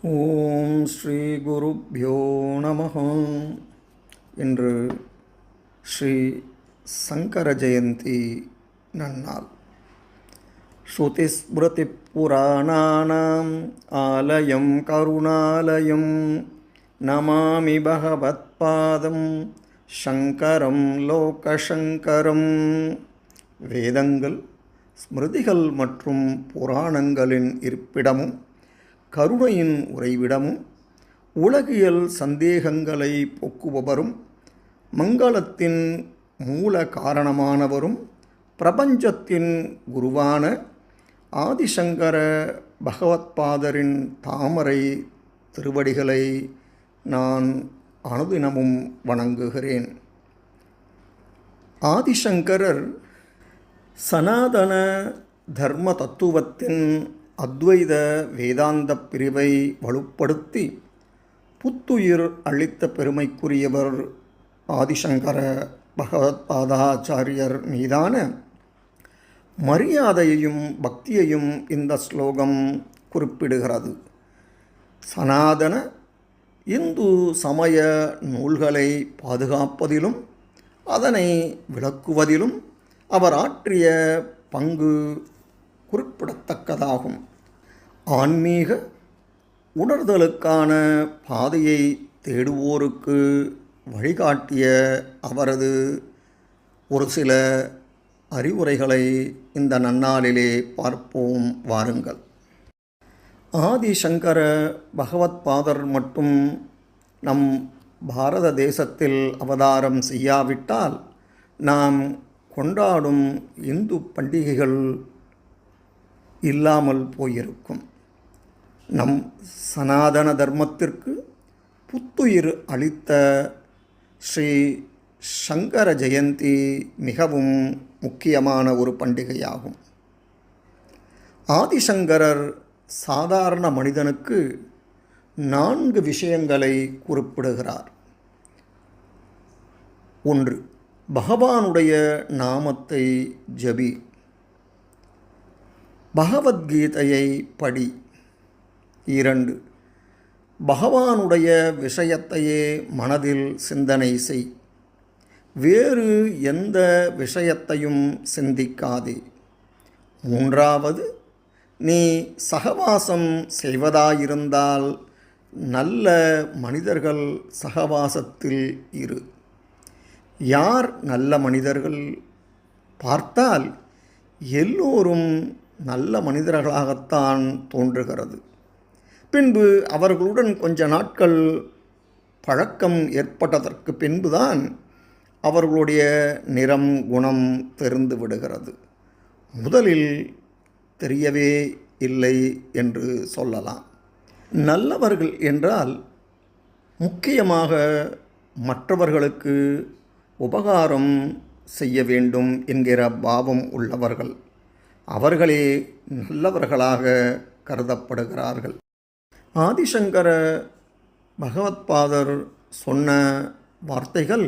ஓம் ஸ்ரீ குருப்யோ நமஹ. இன்று ஸ்ரீ சங்கர ஜெயந்தி நன்னாள். ஸ்ருதிஸ்மிருதி புராணானாம் ஆலயம் கருணாலயம் நமாமி பகவத்பாதம் சங்கரம் லோகசங்கரம். வேதங்கள், ஸ்மிருதிகள் மற்றும் புராணங்களின் இருப்பிடமும் கருணையின் உறைவிடமும் உலகியல் சந்தேகங்களை போக்குபவரும் மங்களத்தின் மூல காரணமானவரும் பிரபஞ்சத்தின் குருவான ஆதிசங்கர பகவத்பாதரின் தாமரை திருவடிகளை நான் அனுதினமும் வணங்குகிறேன். ஆதிசங்கரர் சனாதன தர்ம தத்துவத்தின் அத்வைத வேதாந்த பிரிவை வலுப்படுத்தி புத்துயிர் அளித்த பெருமைக்குரியவர். ஆதிசங்கர பகவத்பாதாச்சாரியர் மீதான மரியாதையையும் பக்தியையும் இந்த ஸ்லோகம் குறிப்பிடுகிறது. சனாதன இந்து சமய நூல்களை பாதுகாப்பதிலும் அதனை விளக்குவதிலும் அவர் ஆற்றிய பங்கு குறிப்பிடத்தக்கதாகும். ஆன்மீக உணர்தலுக்கான பாதையை தேடுவோருக்கு வழிகாட்டிய அவரது ஒரு சில அறிவுரைகளை இந்த நன்னாளிலே பார்ப்போம் வாருங்கள். ஆதிசங்கர பகவத்பாதர் மட்டும் நம் பாரத தேசத்தில் அவதாரம் செய்யாவிட்டால் நாம் கொண்டாடும் இந்து பண்டிகைகள் இல்லாமல் போயிருக்கும். நம் சனாதன தர்மத்திற்கு புத்துயிர் அளித்த ஸ்ரீ சங்கர ஜெயந்தி மிகவும் முக்கியமான ஒரு பண்டிகையாகும். ஆதிசங்கரர் சாதாரண மனிதனுக்கு 4 விஷயங்களை குறிப்பிடுகிறார். 1. பகவானுடைய நாமத்தை ஜபி. பகவத்கீதையை படி. 2. பகவானுடைய விஷயத்தையே மனதில் சிந்தனை செய். வேறு எந்த விஷயத்தையும் சிந்திக்காதே. 3. நீ சகவாசம் செய்வதாயிருந்தால் நல்ல மனிதர்கள் சகவாசத்தில் இரு. யார் நல்ல மனிதர்கள்? பார்த்தால் எல்லோரும் நல்ல மனிதர்களாகத்தான் தோன்றுகிறது. பின்பு அவர்களுடன் கொஞ்ச நாட்கள் பழக்கம் ஏற்பட்டதற்கு பின்புதான் அவர்களுடைய நிறம் குணம் தெரிந்து விடுகிறது. முதலில் தெரியவே இல்லை என்று சொல்லலாம். நல்லவர்கள் என்றால் முக்கியமாக மற்றவர்களுக்கு உபகாரம் செய்ய வேண்டும் என்கிற பாவம் உள்ளவர்கள். அவர்களே நல்லவர்களாக கருதப்படுகிறார்கள். ஆதிசங்கர பகவத்பாதர் சொன்ன வார்த்தைகள்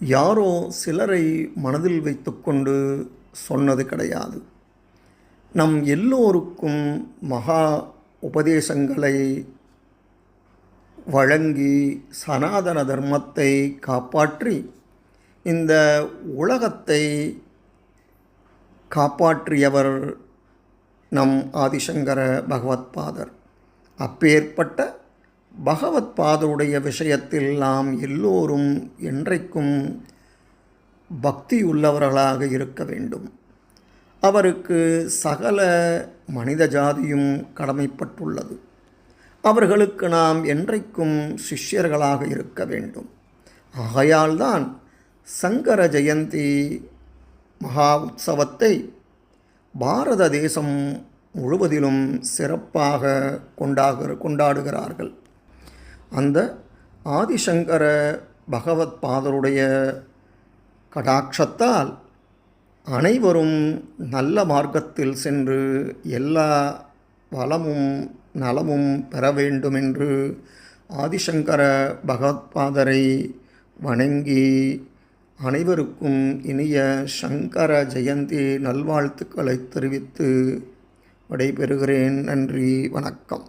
யாரோ சிலரை மனதில் வைத்துக்கொண்டு சொன்னது கிடையாது. நம் எல்லோருக்கும் மகா உபதேசங்களை வழங்கி சனாதன தர்மத்தை காப்பாற்றி இந்த உலகத்தை காப்பாற்றியவர் நம் ஆதிசங்கர பகவத்பாதர். அப்பேற்பட்ட பகவத்பாதருடைய விஷயத்தில் நாம் எல்லோரும் என்றைக்கும் பக்தியுள்ளவர்களாக இருக்க வேண்டும். அவருக்கு சகல மனித ஜாதியும் கடமைப்பட்டுள்ளது. அவர்களுக்கு நாம் என்றைக்கும் சிஷ்யர்களாக இருக்க வேண்டும். ஆகையால்தான் சங்கர ஜெயந்தி மகா உற்சவத்தை பாரத தேசம் முழுவதிலும் சிறப்பாக கொண்டாடுகிறார்கள். அந்த ஆதிசங்கர பகவத்பாதருடைய கடாட்சத்தால் அனைவரும் நல்ல மார்க்கத்தில் சென்று எல்லா வளமும் நலமும் பெற வேண்டுமென்று ஆதிசங்கர பகவத்பாதரை வணங்கி அனைவருக்கும் இனிய சங்கர ஜெயந்தி நல்வாழ்த்துக்களை தெரிவித்து விடைபெறுகிறேன். நன்றி, வணக்கம்.